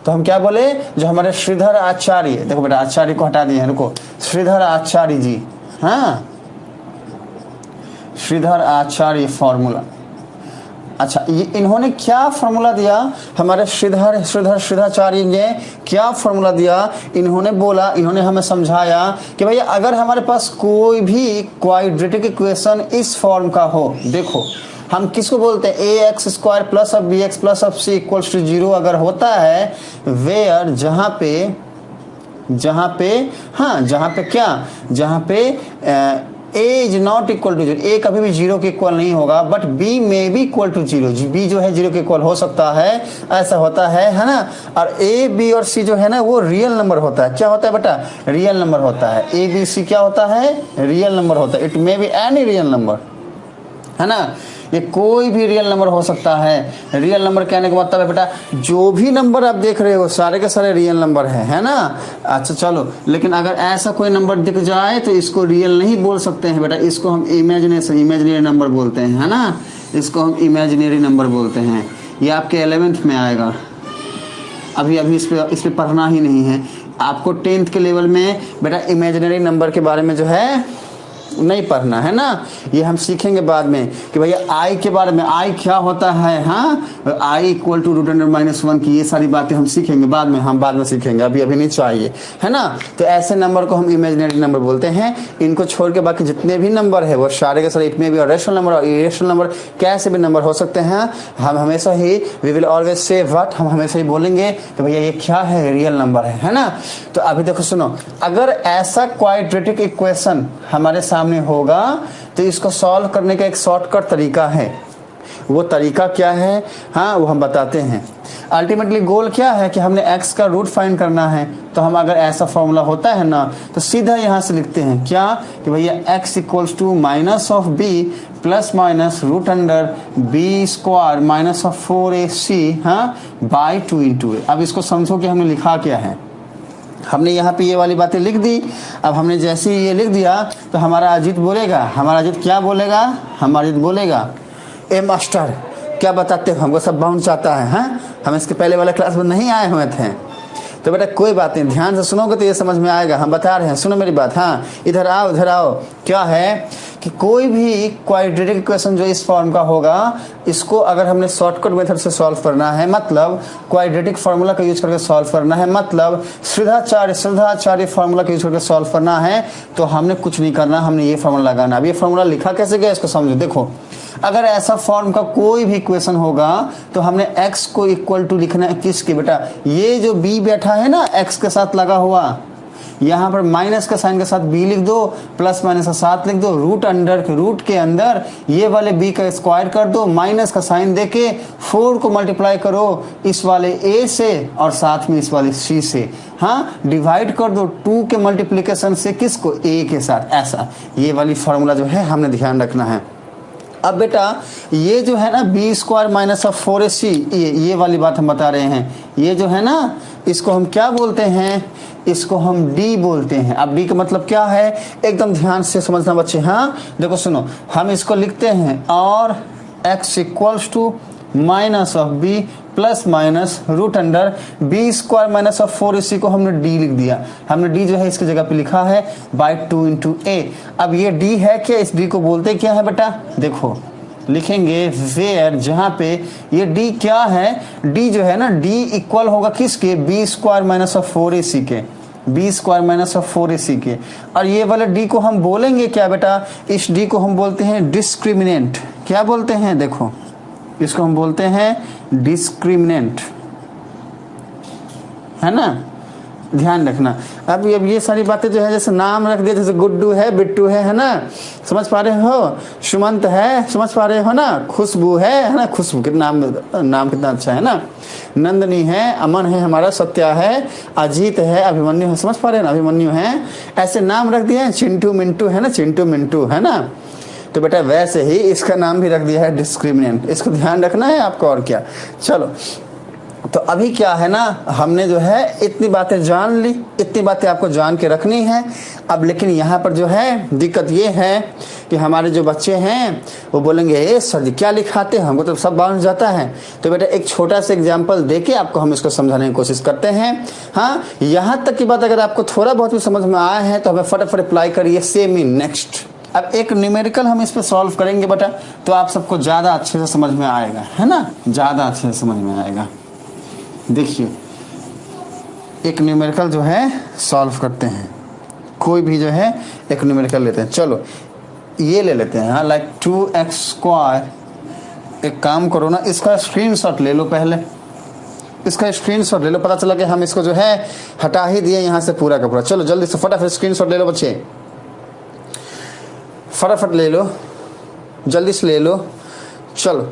तो हम क्या बोले, जो हमारे श्रीधर आचार्य, देखो बेटा आचार्य को हटा दिए हैं, रुको, श्रीधर आचार्य जी, हाँ श्रीधर आचार्य फॉर्मूला। अच्छा, ये इन्होंने क्या फॉर्मूला दिया, हमारे श्रीधराचार्य ने क्या फॉर्मूला दिया, इन्होंने बोला, इन्होंने हमें समझाया कि भैया अगर हमारे पास कोई भी क्वाड्रेटिक इक्वेशन इस फॉर्म का हो, देखो हम किसको बोलते हैं, a x square plus of b x plus of c equals to 0 अगर होता है, वेयर जहां पे a is not equal to 0, a कभी भी 0 के इक्वल नहीं होगा, बट बी में भी इक्वल टू 0, बी जो है 0 के इक्वल हो सकता है, ऐसा होता है ना। और ए बी और सी जो है ना वो रियल नंबर होता है, क्या होता है बेटा, रियल नंबर होता है, ए बी सी क्या होता है, रियल नंबर होता है, it may be any real number, है ना, ये कोई भी रियल नंबर हो सकता है। रियल नंबर कहने का मतलब है बेटा जो भी नंबर आप देख रहे हो सारे के सारे रियल नंबर है ना। अच्छा चलो, लेकिन अगर ऐसा कोई नंबर दिख जाए तो इसको रियल नहीं बोल सकते हैं बेटा, इसको हम इमेजिनरी नंबर बोलते हैं, है ना, इसको हम इमेजिनरी नंबर बोलते हैं। ये आपके 11th में आएगा, अभी इस पे पढ़ना ही नहीं है आपको। 10th के लेवल में बेटा इमेजिनरी नंबर के बारे में जो है नहीं पढ़ना है ना, ये हम सीखेंगे बाद में कि भैया आई के बारे में, आई क्या होता है, हाँ आई इक्वल टू √1 की, ये सारी बातें हम सीखेंगे बाद में, हम बाद में सीखेंगे, अभी नहीं चाहिए, है ना। तो ऐसे नंबर को हम इमेजिनरी नंबर बोलते हैं। इनको छोड़ के बाकी जितने भी नंबर है वो सारे के सारे इतने भी रेशनल नंबर और इरेशनल नंबर कैसे भी नंबर हो सकते हैं। हम हमेशा ही we will always say what, हम हमेशा ही बोलेंगे कि भैया ये क्या है, रियल नंबर है ना। तो अभी देखो सुनो, अगर ऐसा क्वाड्रेटिक इक्वेशन हमारे सामने होगा तो इसको सॉल्व करने का एक शॉर्टकट तरीका है। वो तरीका क्या है, हाँ वो हम बताते हैं। अल्टीमेटली गोल क्या है कि हमने x का रूट फाइंड करना है। तो हम अगर ऐसा फॉर्मूला होता है ना तो सीधा यहां से लिखते हैं क्या कि भैया x equals to minus of b plus minus root under b square minus of 4ac हाँ बाई 2 इंटू ए। अब इसको समझो कि हमने लिखा क्या है। हमने यहाँ पे ये वाली बातें लिख दी। अब हमने जैसे ही ये लिख दिया तो हमारा अजीत बोलेगा, हमारा अजीत क्या बोलेगा, हमारा अजीत बोलेगा ए मास्टर क्या बताते हो, हमको सब बाउंड चाहता है, हाँ हम इसके पहले वाले क्लास में नहीं आए हुए थे। तो बेटा कोई बात नहीं, ध्यान से सुनोगे तो ये समझ में आएगा, हम बता रहे हैं, सुनो मेरी बात, हाँ इधर आओ। क्या है कि कोई भी क्वाड्रेटिक इक्वेशन जो इस फॉर्म का होगा, इसको अगर हमने शॉर्टकट मेथड से सॉल्व करना है, मतलब क्वाड्रेटिक फार्मूला का यूज करके सॉल्व करना है, मतलब श्रीधराचार्य फार्मूला का यूज करके सॉल्व करना है, तो हमने कुछ नहीं करना, हमने ये फार्मूला लगाना। अब ये फार्मूला लिखा कैसे गया इसको समझो। देखो अगर ऐसा फॉर्म का कोई भी इक्वेशन होगा तो हमने x को इक्वल टू लिखना है किसके बेटा, ये जो b बैठा है ना x के साथ लगा हुआ, यहाँ पर माइनस का साइन के साथ b लिख दो, प्लस माइनस का साथ लिख दो, रूट के अंदर ये वाले b का स्क्वायर कर दो, माइनस का साइन देके 4 को मल्टीप्लाई करो इस वाले a से और साथ में इस वाले c से, हाँ डिवाइड कर दो 2 के मल्टीप्लिकेशन से किसको, a के साथ। ऐसा ये वाली फॉर्मूला जो है हमने ध्यान रखना है। अब बेटा ये जो है ना B square minus of 4ac, ये वाली बात हम बता रहे हैं। ये जो है ना इसको हम क्या बोलते हैं, इसको हम d बोलते हैं। अब d का मतलब क्या है, एकदम ध्यान से समझना बच्चे, हाँ देखो सुनो, हम इसको लिखते हैं और x equals to minus of b plus minus root under b square minus of 4ac को हमने d लिख दिया। हमने d जो है इसकी जगह पे लिखा है बाई 2 इंटू ए। अब ये d है क्या, इस d को बोलते क्या है बेटा, देखो लिखेंगे वेयर, जहां पे ये d क्या है, d जो है ना d इक्वल होगा किसके, B square minus of 4ac के, B square minus of 4ac के। और ये वाले d को हम बोलेंगे क्या बेटा, इस d को हम बोलते हैं डिस्क्रिमिनेंट। क्या बोलते हैं, देखो इसको हम बोलते हैं डिस्क्रिमिनेंट, है ना, ध्यान रखना। अब ये सारी बातें जो है, जैसे नाम रख दिया, जैसे गुड्डू है, बिट्टू है ना, समझ पा रहे हो, सुमंत है, समझ पा रहे हो ना, खुशबू है ना, खुशबू के नाम कितना अच्छा है ना, नंदनी है, अमन है, हमारा सत्या है, अजीत है, अभिमन्यु है, समझ पा रहे हैं ना, अभिमन्यु है, ऐसे नाम रख दिए हैं, चिंटू मिंटू है ना, चिंटू मिंटू है ना। तो बेटा वैसे ही इसका नाम भी रख दिया है डिस्क्रिमिनेंट, इसको ध्यान रखना है आपको, और क्या। चलो तो अभी क्या है ना, हमने जो है इतनी बातें जान ली, इतनी बातें आपको जान के रखनी है। अब लेकिन यहाँ पर जो है दिक्कत ये है कि हमारे जो बच्चे हैं वो बोलेंगे ए सर जी क्या लिखाते हैं, हमको तो सब बाउंस जाता है। तो बेटा एक छोटा सा एग्जाम्पल देके आपको हम इसको समझाने की कोशिश करते हैं। हाँ, यहाँ तक की बात अगर आपको थोड़ा बहुत भी समझ में आया है तो हमें फटाफट अप्लाई करिए सेम ही नेक्स्ट। अब एक न्यूमेरिकल हम इस पर सॉल्व करेंगे बेटा, तो आप सबको ज़्यादा अच्छे से समझ में आएगा, है ना, ज़्यादा अच्छे से समझ में आएगा। देखिए एक न्यूमेरिकल जो है सॉल्व करते हैं, कोई भी जो है एक न्यूमेरिकल लेते हैं। चलो ये ले लेते हैं, हाँ, लाइक 2x²। एक काम करो ना, इसका स्क्रीनशॉट ले लो, पहले इसका स्क्रीनशॉट ले लो, पता चला कि हम इसको जो है हटा ही दिए यहाँ से पूरा का पूरा। चलो जल्दी से फटाफट स्क्रीनशॉट ले लो बच्चे, फटाफट ले लो, जल्दी से ले लो। चलो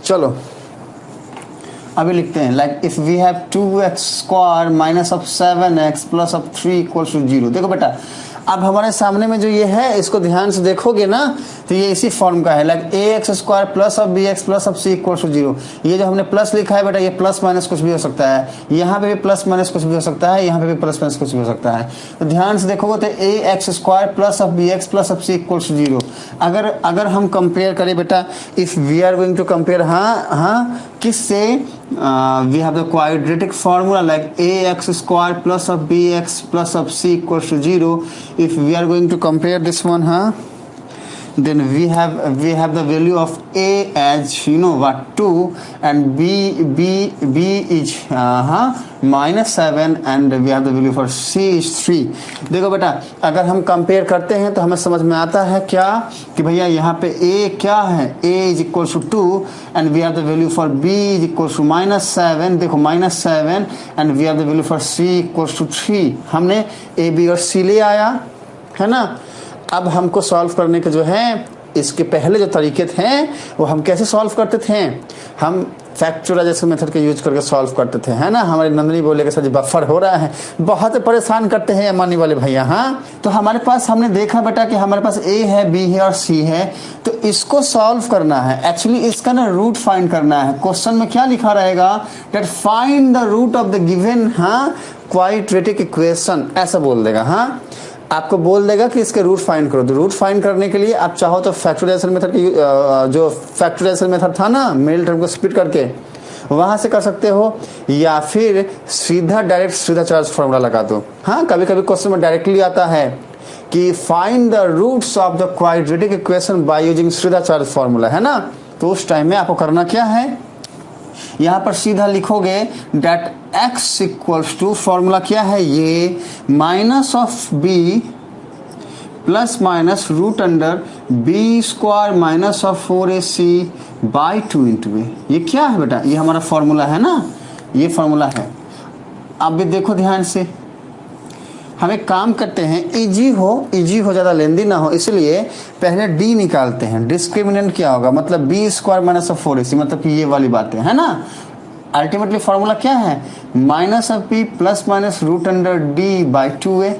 चलो अभी लिखते हैं like if we have 2x² minus of 7x plus of 3 equals to 0। देखो बेटा अब हमारे सामने में जो ये है इसको ध्यान से देखोगे ना तो ये इसी फॉर्म का है, like ax² plus of bx plus of c equals to 0। ये जो हमने प्लस लिखा है बेटा ये प्लस माइनस कुछ भी हो सकता है, यहाँ पे भी प्लस माइनस कुछ भी हो सकता है, यहाँ पे भी प्लस माइनस कुछ भी हो सकता है। तो ध्यान से देखोगे तो ax² plus of bx plus of c equals to 0। अगर हम कंपेयर करें बेटा, if we are going to compare, हाँ किससे, we have the quadratic formula like ax² plus of bx plus of c equals to 0. If we are going to compare this one, then we have the value of a as you know what 2 and b is -7 and we have the value for c is 3। देखो बेटा अगर हम compare करते हैं तो हमें समझ में आता है क्या कि भैया यहाँ पे a क्या है, a is equals to 2 and we have the value for b is equals to -7। देखो -7 and we have the value for c equals to 3। हमने a b और c ले आया है ना। अब हमको सॉल्व करने के जो है इसके पहले जो तरीके थे वो हम कैसे सॉल्व करते थे, हम फैक्टराइजेशन मेथड के यूज करके सॉल्व करते थे, है ना। हमारी नंदनी बोले कि सर जी बफर हो रहा है, बहुत परेशान करते हैं अमानी वाले भैया। हाँ तो हमारे पास हमने देखा बेटा कि हमारे पास a है, b है और c है, तो इसको सॉल्व करना है। एक्चुअली इसका ना रूट फाइंड करना है। क्वेश्चन में क्या लिखा रहेगा, that find the root of the given quadratic equation, ऐसा बोल देगा। हाँ आपको बोल देगा कि इसके रूट फाइंड करो। तो रूट फाइंड करने के लिए आप चाहो तो फैक्टराइजेशन मेथड की जो फैक्टराइजेशन मेथड था ना मिडिल टर्म को स्प्लिट करके वहां से कर सकते हो, या फिर सीधा डायरेक्ट सीधा चार्ज फॉर्मूला लगा दो। हाँ कभी कभी क्वेश्चन में डायरेक्टली आता है कि find the roots of the quadratic equation by using सीधा चार्ज फॉर्मूला, है ना। तो उस टाइम में आपको करना क्या है, यहाँ पर सीधा लिखोगे that x equals to formula क्या है ये minus of b plus minus root under b² minus of 4ac by 2 into a। ये क्या है बेटा, ये हमारा फॉर्मूला है ना, ये फॉर्मूला है। अब भी देखो ध्यान से, हम एक काम करते हैं इजी हो ज़्यादा लेंदी ना हो, इसलिए पहले d निकालते हैं। डिस्क्रिमिनेंट क्या होगा, मतलब b² माइनस ऑफ 4ac, मतलब कि ये वाली बातें है ना। अल्टीमेटली फॉर्मूला क्या है, minus of p plus minus root under d by 2a।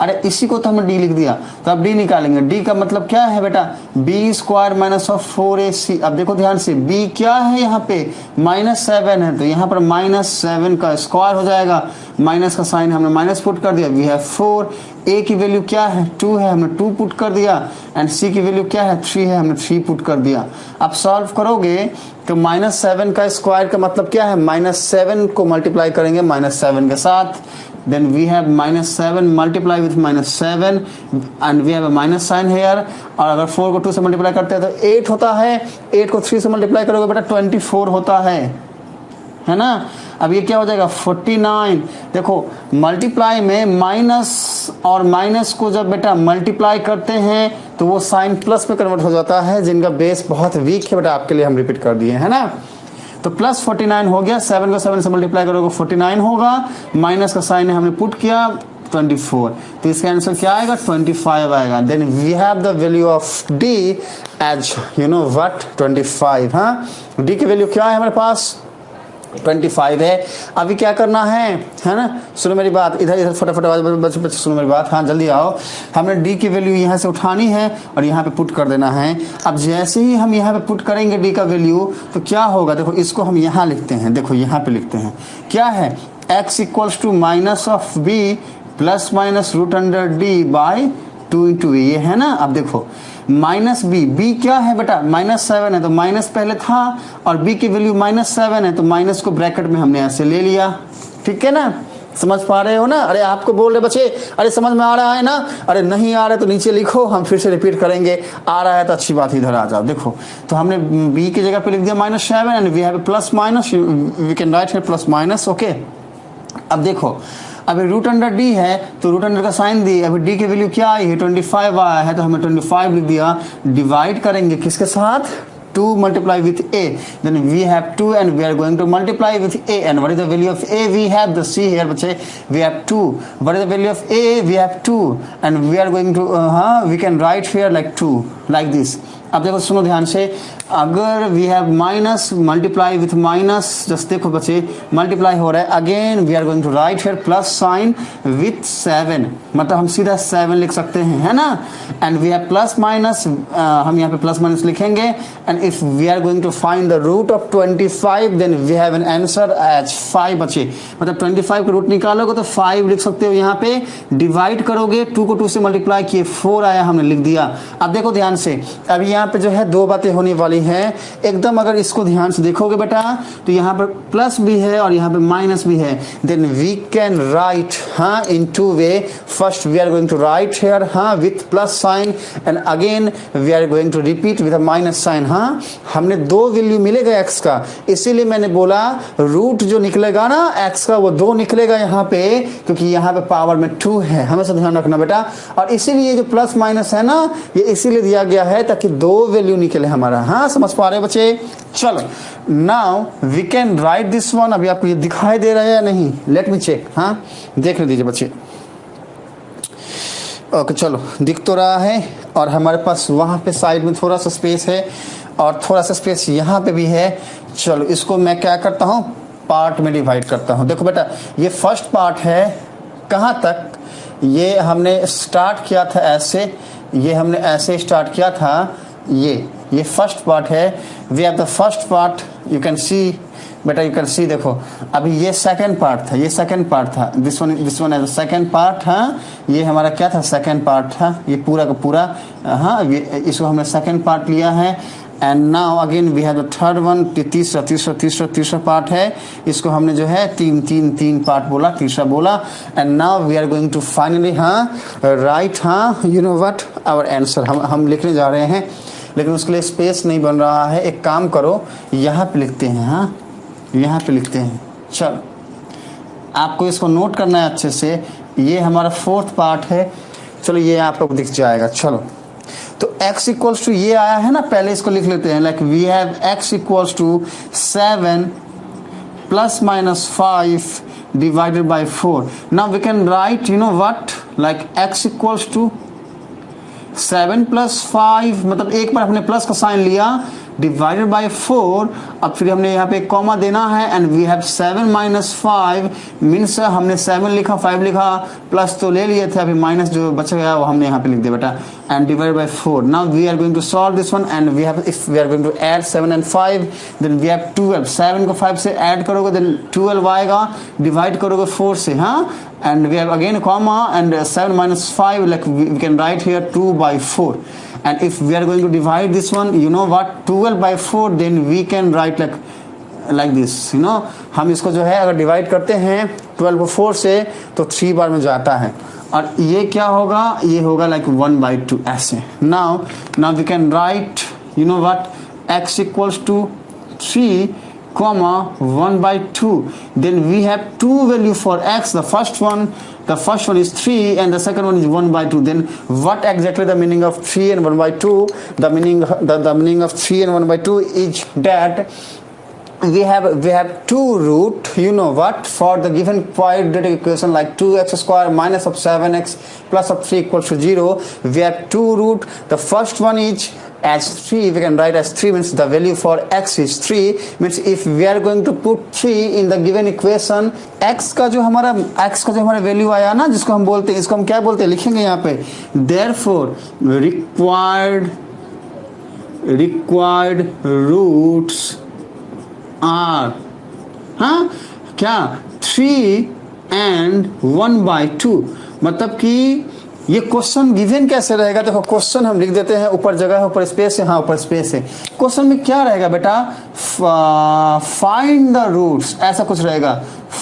अरे इसी को तो हमने d लिख दिया, तो अब d निकालेंगे। d का मतलब क्या है बेटा, b² माइनस ऑफ 4ac। अब देखो ध्यान से, b क्या है यहाँ पे -7 है, तो यहाँ पर -7 का स्क्वायर हो जाएगा। माइनस का साइन हमने माइनस पुट कर दिया, वी हैव 4। a की वैल्यू क्या है 2 है, हमने 2 पुट कर दिया, एंड c की वैल्यू क्या है 3 है, हमने 3 पुट कर दिया। अब सॉल्व करोगे तो -7 का स्क्वायर का मतलब क्या है, -7 को मल्टीप्लाई करेंगे -7 के साथ, then we have -7 multiply with -7 and we have a minus sign here। और अगर 4 को 2 से मल्टीप्लाई करते हैं तो 8 होता है, 8 को 3 से मल्टीप्लाई करोगे बेटा 24 होता है ना। अब ये क्या हो जाएगा 49। देखो मल्टीप्लाई में माइनस और माइनस को जब बेटा मल्टीप्लाई करते हैं तो वो साइन प्लस में कन्वर्ट हो जाता है। जिनका बेस बहुत वीक है बेटा आपके लिए हम रिपीट कर दिए, है ना। तो प्लस 49 हो गया, 7 को 7 से मल्टीप्लाई करोगे 49 होगा, माइनस का साइन हमने पुट किया 24, तो इसका आंसर क्या आएगा 25 आएगा। Then we have the value of d as you know what 25। हाँ डी की वैल्यू क्या है हमारे पास, 25 है। अभी क्या करना है ना, सुनो मेरी बात, इधर इधर फटाफट सुनो मेरी बात, हाँ जल्दी आओ। हमने डी की वैल्यू यहाँ से उठानी है और यहाँ पे पुट कर देना है। अब जैसे ही हम यहाँ पे पुट करेंगे डी का वैल्यू तो क्या होगा, देखो इसको हम यहाँ लिखते हैं, देखो यहाँ पे लिखते हैं क्या है, x equals to minus of b plus minus root under d by 2 into a, ये है ना। अब देखो माइनस बी क्या है बेटा, -7 है तो माइनस पहले था और बी की वैल्यू -7 है तो माइनस को ब्रैकेट में हमने ऐसे ले लिया, ठीक है ना, समझ पा रहे हो ना। अरे आपको बोल रहे बच्चे, अरे समझ में आ रहा है ना, अरे नहीं आ रहा है तो नीचे लिखो, हम फिर से रिपीट करेंगे, आ रहा है तो अच्छी बात, इधर आ जाओ। देखो तो हमने बी की जगह पे लिख दिया -7 and we have plus minus, we can write here plus minus, okay. अब देखो अभी रूट अंडर डी है तो रूट अंडर का साइन दी, अभी डी की वैल्यू क्या आई है 25 आया है तो हमें 25 लिख दिया। डिवाइड करेंगे किसके साथ, 2 multiply with a, then we have 2 and we are going to multiply with a, and what is the value of a, we have the c here बच्चे, we have 2, what is the value of a, we have 2 and we are going to we can write here like 2 like this। अब देखो सुनो ध्यान से, अगर we have minus multiply with minus, just देखो बच्चे multiply हो रहा है, again we are going to write here plus sign with 7, मतलब हम सीधा 7 लिख सकते हैं, है ना। And we have plus minus, हम यहाँ पे प्लस माइनस लिखेंगे and if we are going to find the root of 25 then we have an answer as 5 बच्चे, मतलब 25 का रूट निकालोगे तो 5 लिख सकते हो। यहाँ पे डिवाइड करोगे 2 को 2 से मल्टीप्लाई किए 4 आया, हमने लिख दिया। अब देखो ध्यान से, अभी यहाँ पे जो है दो बातें होने वाली हैं एकदम, अगर इसको ध्यान से देखोगे बेटा तो यहाँ पर प्लस भी है और यहाँ पे माइनस भी है, then we can write in 2 way. First we are going to write here with plus sign and again we are going to repeat with minus sign. हमने 2 वैल्यू मिलेगा x का, इसीलिए मैंने बोला रूट जो निकलेगा ना x का वो 2 निकलेगा यहाँ पे, क्योंकि यहाँ पे पावर में 2 है, हमेशा ध्यान रखना बेटा। और इसीलिए जो प्लस माइनस है ना ये इसीलिए दिया गया है ताकि 2 वैल्यू निकले हमारा, समझ पा रहे बच्चे। चलो now we can write this one, अभी आपको ये दिखाई दे रहा है या नहीं, लेट मी चेक, देख दीजिए बच्चे। ओके चलो दिख तो रहा है और हमारे पास वहाँ पे साइड में थोड़ा सा स्पेस है और थोड़ा सा स्पेस यहाँ पे भी है। चलो इसको मैं क्या करता हूँ, पार्ट में डिवाइड करता हूँ। देखो बेटा ये फर्स्ट पार्ट है, कहाँ तक, ये हमने स्टार्ट किया था ऐसे, ये हमने ऐसे स्टार्ट किया था, ये फर्स्ट पार्ट है। We have the first part, you can see बेटा, यू कैन सी, देखो अभी ये सेकंड पार्ट था, ये सेकंड पार्ट था, this one as second part, ये हमारा क्या था, सेकंड पार्ट था, ये पूरा का पूरा, इसको हमने सेकंड पार्ट लिया है। And now again we have the third one, तीसरा पार्ट है, इसको हमने जो है तीन पार्ट बोला, तीसरा बोला। And now we are going to finally write you know what our answer, हम लिखने जा रहे हैं, लेकिन उसके लिए स्पेस नहीं बन रहा है। एक काम करो, यहाँ पे लिखते हैं, यहाँ पे लिखते हैं। चलो आपको इसको नोट करना है अच्छे से, ये हमारा फोर्थ पार्ट है, चलो ये आप लोग दिख जाएगा। चलो तो x इक्वल्स टू ये आया है ना, पहले इसको लिख लेते हैं, like we have x equals to 7 plus minus 5 divided by 4। Now we can write you know what, like x equals to 7 plus 5, मतलब एक बार हमने प्लस का साइन लिया, डिवाइडेड बाय 4, अब फिर हमने यहाँ पे कॉमा देना है and we have 7 minus 5 means हमने 7 लिखा 5 लिखा, प्लस तो ले लिए थे, अभी माइनस जो बच गया वो हमने यहाँ पे लिख दिया बेटा, and divided by 4। Now we are going to solve this one and we have, if we are going to add 7 and 5 then we have 12, 7 को 5 से ऐड करोगे देन 12 आएगा, डिवाइड करोगे 4 से, and we have again a comma and 7 minus 5, like we can write here 2 by 4, and if we are going to divide this one, you know what, 12 by 4, then we can write like this, you know, हम इसको जो है अगर divide करते हैं 12 को 4 से तो 3 बार में जाता है, और ये क्या होगा, ये होगा like 1 by 2 ऐसे। now we can write you know what, x equals to 3 comma 1 by 2, then we have two value for x, the first one is 3 and the second one is 1 by 2. Then what exactly the meaning of 3 and 1 by 2? The meaning of 3 and 1 by 2 is that we have two root, you know what, for the given quadratic equation like 2x square minus of 7x plus of 3 equals to 0, we have two root. The first one is as 3, we can write as 3, means the value for x is 3, means if we are going to put 3 in the given equation, x का जो हमारा value आया ना, जिसको हम बोलते हैं, इसको हम क्या बोलते हैं, लिखेंगे यहाँ पे therefore required roots आर, हाँ क्या 3 and 1/2, मतलब कि ये क्वेश्चन गिवन कैसे रहेगा। देखो क्वेश्चन हम लिख देते हैं, ऊपर जगह है, ऊपर स्पेस है, हाँ ऊपर स्पेस है। क्वेश्चन में क्या रहेगा बेटा, फाइंड द रूट्स, ऐसा कुछ रहेगा,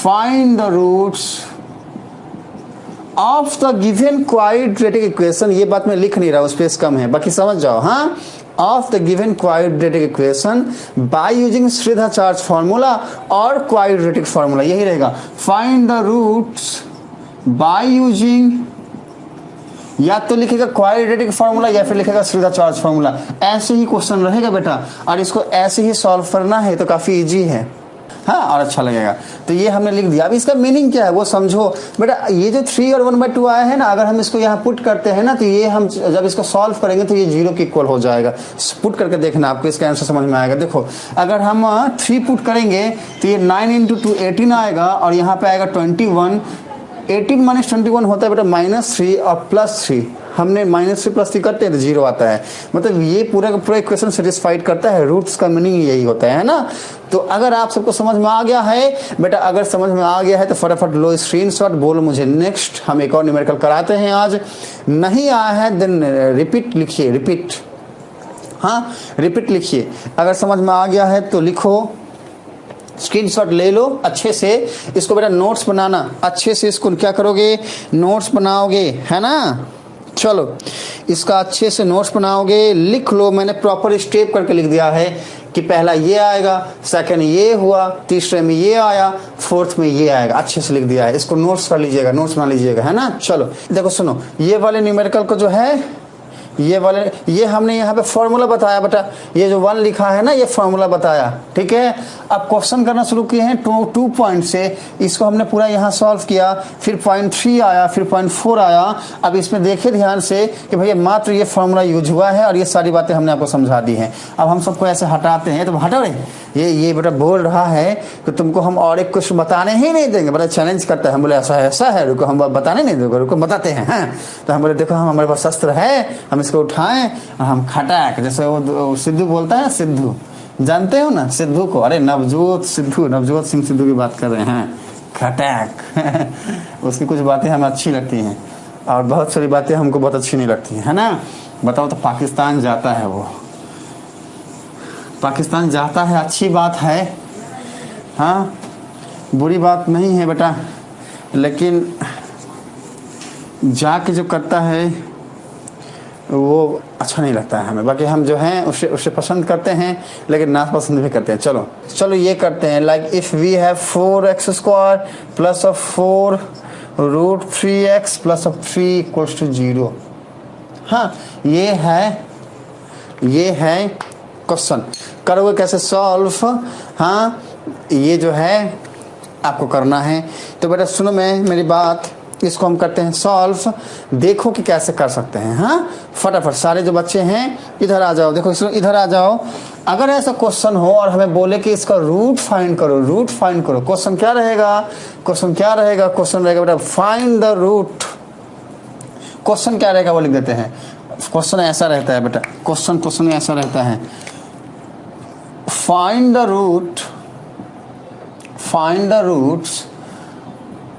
find the roots of the given quadratic equation. ये बात मैं लिख नहीं रहा हूं, स्पेस कम है, बाकी समझ जाओ, हाँ। Of the given quadratic equation by using Shridharacharya formula और क्वाड्रेटिक फॉर्मूला, यही रहेगा। Find the roots by using, या तो लिखेगा क्वाड्रेटिक फॉर्मूला या फिर लिखेगा श्रीधाचार्य फॉर्मूला, ऐसे ही क्वेश्चन रहेगा बेटा, और इसको ऐसे ही सॉल्व करना है, तो काफी इजी है, हाँ, और अच्छा लगेगा। तो ये हमने लिख दिया। अब इसका मीनिंग क्या है वो समझो बेटा। ये जो 3 और 1/2 आया है ना, अगर हम इसको यहाँ पुट करते हैं ना, तो ये हम जब इसको सॉल्व करेंगे तो ये 0 के इक्वल हो जाएगा। पुट करके देखना, आपको इसका आंसर समझ में आएगा। देखो अगर हम 3 पुट करेंगे तो ये 9 × 2 18 आएगा, और यहाँ पे आएगा 21। 18 - 21 होता है बेटा -3 और +3। हमने -3 + 3 करते हैं तो 0 आता है। मतलब ये पूरा का पूरा इक्वेशन सेटिस्फाइड करता है। रूट्स का मीनिंग यही होता है ना। तो अगर आप सबको समझ में आ गया है बेटा, अगर समझ में आ गया है तो फटाफट लो स्क्रीनशॉट, बोलो मुझे नेक्स्ट। हम एक और न्यूमेरिकल कराते हैं आज। नहीं आया है देन रिपीट लिखिए, रिपीट, हाँ रिपीट लिखिए। अगर समझ में आ गया है तो लिखो, स्क्रीनशॉट ले लो अच्छे से। इसको बेटा नोट्स बनाना अच्छे से, इसको क्या करोगे, नोट्स बनाओगे, है ना। चलो इसका अच्छे से नोट्स बनाओगे, लिख लो। मैंने प्रॉपर स्टेप करके लिख दिया है कि पहला ये आएगा, सेकंड ये हुआ, तीसरे में ये आया, फोर्थ में ये आएगा, अच्छे से लिख दिया है। इसको नोट्स कर लीजिएगा, नोट्स बना लीजिएगा, है ना। चलो देखो सुनो, ये वाले न्यूमेरिकल को जो है, ये वाले, ये हमने यहाँ पे फॉर्मूला बताया बेटा, ये जो 1 लिखा है ना, ये फॉर्मूला बताया, ठीक है। अब क्वेश्चन करना शुरू किए हैं 2 पॉइंट से। इसको हमने पूरा यहाँ सॉल्व किया, फिर पॉइंट 3 आया, फिर पॉइंट 4 आया। अब इसमें देखिए ध्यान से कि भैया मात्र ये फॉर्मूला यूज हुआ है और ये सारी बातें हमने आपको समझा दी हैं। अब हम सबको ऐसे हटाते हैं, तो हटो रे, ये बेटा बोल रहा है कि तुमको हम और एक क्वेश्चन बताने ही नहीं देंगे। बड़ा चैलेंज करता है। हम बोले ऐसा है, रुको हम बताने नहीं देंगे, रुको बताते हैं, हाँ। तो हम बोले देखो हम, हमारे पास शस्त्र है, हम इसको उठाएं और हम खटाक, जैसे वो सिद्धू बोलता है, सिद्धू जानते हो ना सिद्धू को, अरे नवजोत सिंह सिद्धू की बात कर रहे हैं, खटाक उसकी कुछ बातें हमें अच्छी लगती हैं और बहुत सारी बातें हमको बहुत अच्छी नहीं लगती है ना। बताओ तो पाकिस्तान जाता है, वो पाकिस्तान जाता है, अच्छी बात है, हाँ बुरी बात नहीं है बेटा, लेकिन जाके जो करता है वो अच्छा नहीं लगता है हमें। बाकी हम जो हैं उसे पसंद करते हैं, लेकिन नापसंद भी करते हैं। चलो ये करते हैं, like if we have 4x² plus of 4 root 3x plus of 3 equals to 0। हाँ ये है क्वेश्चन। करोगे कैसे सॉल्व, हाँ ये जो है आपको करना है। तो बेटा सुनो मेरी बात, इसको हम करते हैं सॉल्व, देखो कि कैसे कर सकते हैं। हाँ फटाफट सारे जो बच्चे हैं इधर आ जाओ, देखो इधर आ जाओ। अगर ऐसा क्वेश्चन हो और हमें बोले कि इसका रूट फाइंड करो, क्वेश्चन क्या रहेगा, क्वेश्चन रहेगा बेटा फाइंड द रूट। क्वेश्चन क्या रहेगा वो लिख देते हैं। क्वेश्चन ऐसा रहता है बेटा, क्वेश्चन ऐसा रहता है, find the roots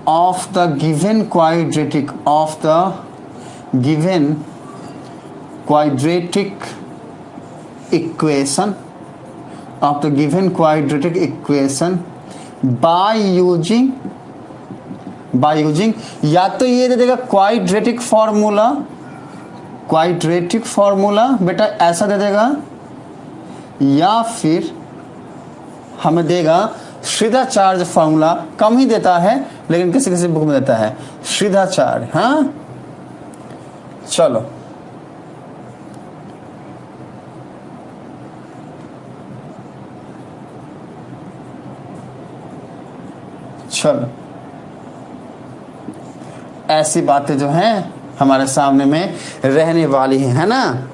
of the given quadratic equation by using या तो ये दे देगा क्वाड्रेटिक फॉर्मूला बेटा ऐसा दे देगा, या फिर हमें देगा श्रीधाचार्य फॉर्मूला। कम ही देता है लेकिन किसी किसी बुक में देता है श्रीधाचार्य। हाँ चलो चलो ऐसी बातें जो हैं हमारे सामने में रहने वाली हैं, है ना।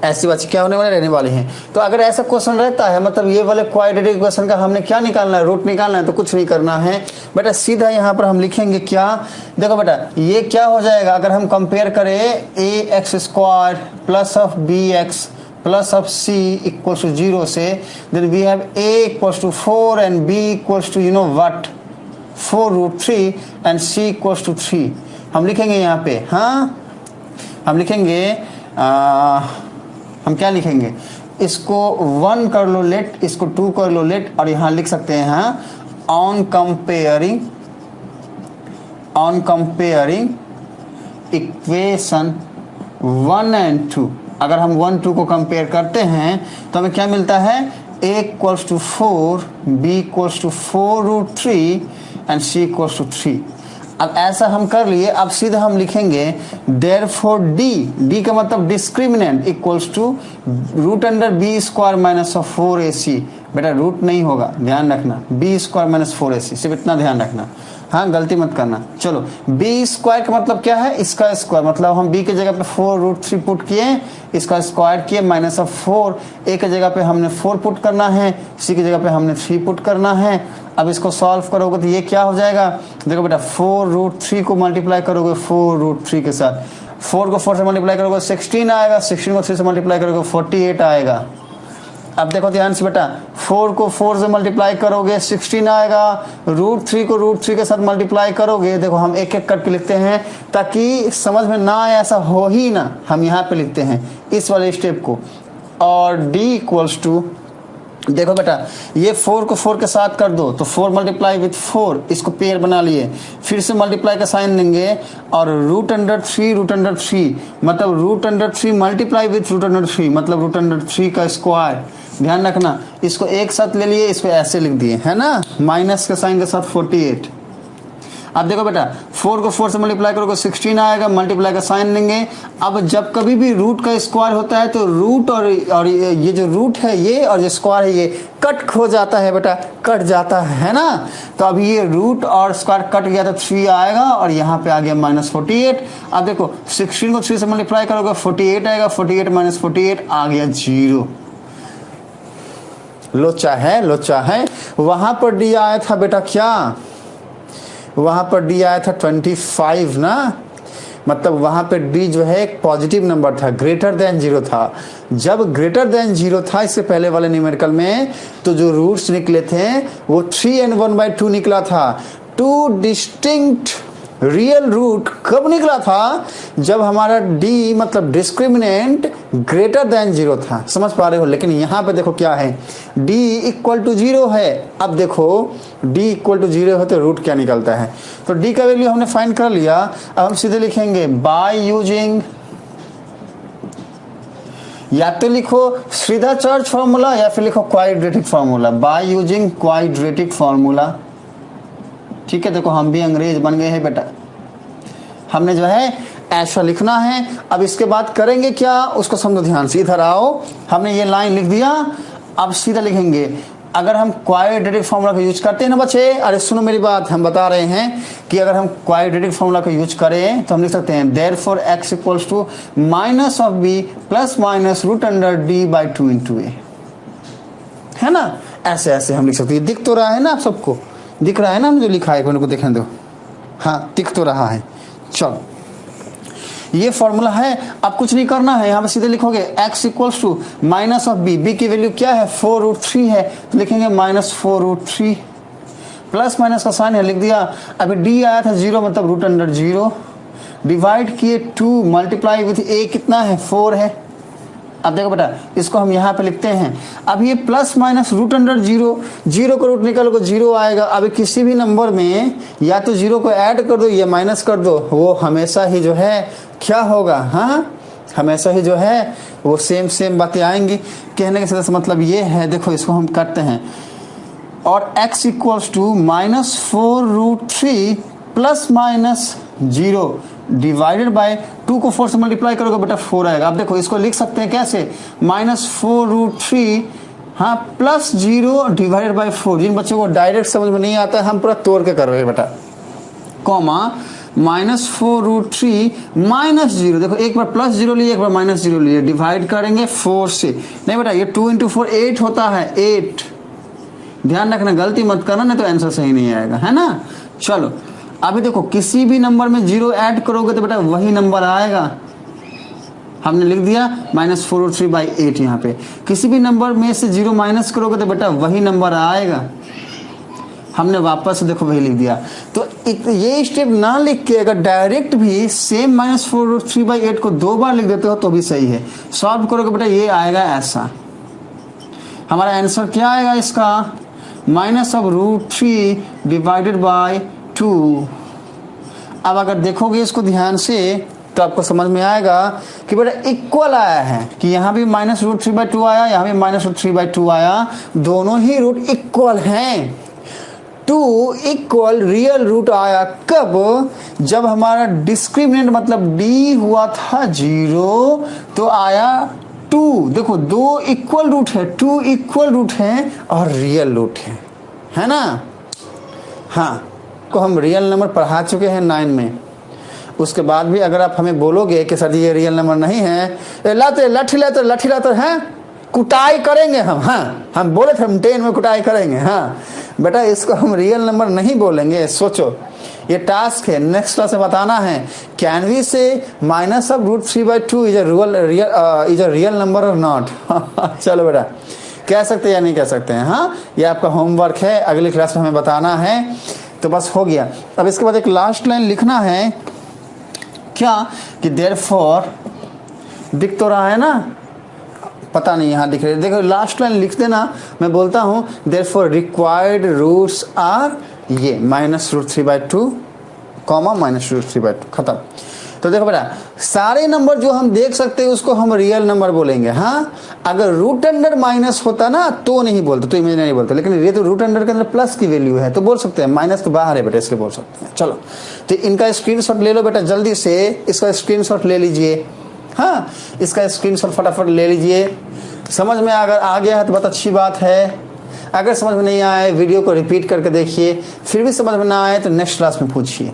ऐसी बात क्या होने वाली रहने वाली हैं। तो अगर ऐसा क्वेश्चन रहता है, मतलब ये वाले क्वाड्रेटिक इक्वेशन का हमने क्या निकालना है, रूट निकालना है, तो कुछ नहीं करना है बेटा, सीधा यहाँ पर हम लिखेंगे क्या, देखो बेटा ये क्या हो जाएगा, अगर हम कंपेयर करें a x square plus of b x plus of c equals to 0 से, then we have a equals to 4 and b equals to what 4√3 and c equals to 3। हम लिखेंगे यहाँ पे, हाँ हम लिखेंगे हम क्या लिखेंगे, इसको 1 कर लो लेट, इसको 2 कर लो लेट, और यहाँ लिख सकते हैं हाँ ऑन कंपेयरिंग इक्वेशन 1 एंड 2। अगर हम 1 2 को कंपेयर करते हैं तो हमें क्या मिलता है, a equals to 4, b equals to 4√3 and c equals to 3। अब ऐसा हम कर लिए, अब सीधा हम लिखेंगे देयरफॉर d का मतलब discriminant equals to √b² minus of 4ac। बेटा रूट नहीं होगा, ध्यान रखना, b² माइनस 4ac, सिर्फ इतना ध्यान रखना, हाँ गलती मत करना। चलो b² का मतलब क्या है, इसका स्क्वायर, मतलब हम b की जगह पे 4√3 पुट किए, इसका स्क्वायर किए, माइनस ऑफ 4, a की जगह पे हमने 4 पुट करना है, c की जगह पे हमने 3 पुट करना है। अब इसको सॉल्व करोगे तो ये क्या हो जाएगा, देखो बेटा 4√3 को मल्टीप्लाई करोगे 4√3 के साथ, 4 को 4 से मल्टीप्लाई करोगे 16 आएगा, 16 को 3 से मल्टीप्लाई करोगे 48 आएगा। अब देखो ध्यान से बेटा, 4 को 4 से मल्टीप्लाई करोगे 16 आएगा, √3 को √3 के साथ मल्टीप्लाई करोगे, देखो हम एक एक करके लिखते हैं ताकि समझ में ना आए, ऐसा हो ही ना, हम यहाँ पे लिखते हैं इस वाले स्टेप को। और d इक्वल्स टू, देखो बेटा ये 4 को 4 के साथ कर दो तो 4 मल्टीप्लाई विथ 4, इसको पेयर बना लिए, फिर से मल्टीप्लाई का साइन लेंगे और √3 मतलब √3 मल्टीप्लाई विथ √3 मतलब √3 का स्क्वायर। ध्यान रखना, इसको एक साथ ले लिए, इसको ऐसे लिख दिए, है ना, माइनस के साइन के साथ 48। अब देखो बेटा 4 को 4 से मल्टीप्लाई करोगे 16 आएगा, मल्टीप्लाई का साइन लेंगे। अब जब कभी भी रूट का स्क्वायर होता है तो रूट और ये जो रूट है ये और जो स्क्वायर है ये कट हो जाता है बेटा, कट जाता है ना। तो अब ये रूट और स्क्वायर कट गया तो 3 आएगा और यहाँ पे आ गया -48। अब देखो 16 को 3 से मल्टीप्लाई करोगे 48 आएगा, 48 माइनस 48 आ गया 0। लोचा है। वहां पर डी आया था बेटा क्या, वहां पर डी आया था 25 ना, मतलब वहां पे डी जो है एक पॉजिटिव नंबर था, ग्रेटर देन 0 था। जब ग्रेटर देन 0 था इससे पहले वाले न्यूमेरिकल में, तो जो रूट्स निकले थे वो 3 and 1/2 निकला था। 2 डिस्टिंक्ट रियल रूट कब निकला था, जब हमारा d मतलब डिस्क्रिमिनेंट ग्रेटर देन 0 था। समझ पा रहे हो। लेकिन यहाँ पे देखो क्या है, d इक्वल टू 0 है। अब देखो d इक्वल टू 0 है तो रूट क्या निकलता है, तो d का वैल्यू हमने फाइंड कर लिया। अब हम सीधे लिखेंगे बाय यूजिंग, या तो लिखो सीधा चर्च फॉर्मूला या फिर लिखो quadratic formula, by using quadratic formula. ठीक है, देखो हम भी अंग्रेज बन गए हैं बेटा, हमने जो है ऐसा लिखना है। अब इसके बाद करेंगे क्या, उसको समझो ध्यान से, इधर आओ। हमने ये लाइन लिख दिया, अब सीधा लिखेंगे। अगर हम क्वाड्रेटिक फॉर्मूला का यूज करते हैं ना बच्चे, अरे सुनो मेरी बात, हम बता रहे हैं कि अगर हम क्वाड्रेटिक फॉर्मूला का यूज करें तो हम लिख सकते हैं therefore x equals to minus of b plus minus √d/2 × a, है ना। ऐसे ऐसे हम लिख सकते हैं। दिख तो रहा है ना आप सबको, दिख रहा है ना, जो लिखा है को देखने दो, हाँ दिख तो रहा है। चलो ये फॉर्मूला है, अब कुछ नहीं करना है, यहाँ पे सीधे लिखोगे x equals to minus of b, b की वैल्यू क्या है 4√3 है, तो लिखेंगे -4√3, प्लस माइनस का साइन है लिख दिया। अभी d आया था 0 मतलब √0, डिवाइड किए 2, मल्टीप्लाई विथ a कितना है 4 है। अब देखो बेटा इसको हम यहाँ पे लिखते हैं। अब ये प्लस माइनस √0, 0 का रूट निकालोगे 0 आएगा। अभी किसी भी नंबर में या तो 0 को ऐड कर दो या माइनस कर दो, वो हमेशा ही जो है क्या होगा, हाँ हमेशा ही जो है वो सेम बातें आएंगी। कहने का सीधा मतलब ये है, देखो इसको हम करते हैं, और x equals to -4√3 plus minus 0 divided by 2 को 4 से मल्टीप्लाई करोगे बेटा 4 आएगा। अब देखो इसको लिख सकते हैं कैसे, -4√3 हाँ प्लस 0 डिवाइडेड बाई 4। जिन बच्चों को डायरेक्ट समझ में नहीं आता है हम पूरा तोड़ के कर रहे हैं बेटा, कॉमा -4√3 -0। देखो एक बार प्लस 0 लिए, एक बार -0 लिए, डिवाइड करेंगे 4 से। नहीं बेटा, ये 2 × 4 8 होता है, 8। ध्यान रखना, गलती मत करना नहीं तो आंसर सही नहीं आएगा, है ना। चलो अभी देखो, किसी भी नंबर में 0 ऐड करोगे तो बेटा वही नंबर आएगा। हमने लिख दिया -4√3/8 यहाँ पे। किसी भी नंबर में से 0 माइनस करोगे तो बेटा वही नंबर आएगा। हमने वापस देखो वही लिख दिया। तो ये स्टेप ना लिख के अगर डायरेक्ट भी सेम -4√3/8 को 2 बार लिख देते हो तो भी सही है। सॉल्व करोगे बेटा ये आएगा ऐसा। हमारा आंसर क्या आएगा इसका, -√3 डिवाइडेड बाय 2। अब अगर देखोगे इसको ध्यान से तो आपको समझ में आएगा कि बेटा इक्वल आया है, कि यहाँ भी -√3/2 आया, यहाँ भी -√3/2 आया, दोनों ही रूट इक्वल हैं। 2 इक्वल रियल रूट आया कब, जब हमारा डिस्क्रिमिनेंट मतलब डी हुआ था 0 तो आया 2। देखो 2 इक्वल रूट है, 2 इक्वल रूट है और रियल रूट है ना। हाँ, को हम रियल नंबर पढ़ा चुके हैं 9 में। उसके बाद भी अगर आप हमें बोलोगे कि सर ये रियल नंबर नहीं है, लाते लठी लाते हैं, कुटाई करेंगे हम। हाँ, हम बोले थे हम 10 में कुटाई करेंगे। हाँ बेटा, इसको हम रियल नंबर नहीं बोलेंगे। सोचो, ये टास्क है, नेक्स्ट क्लास में बताना है, कैन वी से -√3/2 इज अ रियल नंबर और नॉट। चलो बेटा, कह सकते हैं या नहीं कह सकते हैं। हाँ, ये आपका होमवर्क है, अगली क्लास में हमें बताना है। तो बस हो गया। अब इसके बाद एक लास्ट लाइन लिखना है, क्या कि देयरफॉर, दिख तो रहा है ना, पता नहीं यहाँ दिख रहे, देखो लास्ट लाइन लिख देना। मैं बोलता हूँ देयरफॉर रिक्वायर्ड रूट्स आर ये -√3/2, -√3/2, खत्म। तो देखो बेटा, सारे नंबर जो हम देख सकते हैं उसको हम रियल नंबर बोलेंगे। हाँ, अगर रूट अंडर माइनस होता ना तो नहीं बोलते, तो इमेजिनरी बोलते, लेकिन ये तो रूट अंडर के अंदर प्लस की वैल्यू है तो बोल सकते हैं, माइनस तो बाहर है बेटा इसलिए बोल सकते हैं। चलो, तो इनका स्क्रीनशॉट ले लो बेटा, जल्दी से इसका स्क्रीनशॉट ले लीजिए। हाँ, इसका स्क्रीनशॉट फटाफट ले लीजिए। समझ में अगर आ गया है तो बहुत अच्छी बात है। अगर समझ में नहीं आए वीडियो को रिपीट करके देखिए, फिर भी समझ में ना आए तो नेक्स्ट क्लास में पूछिए।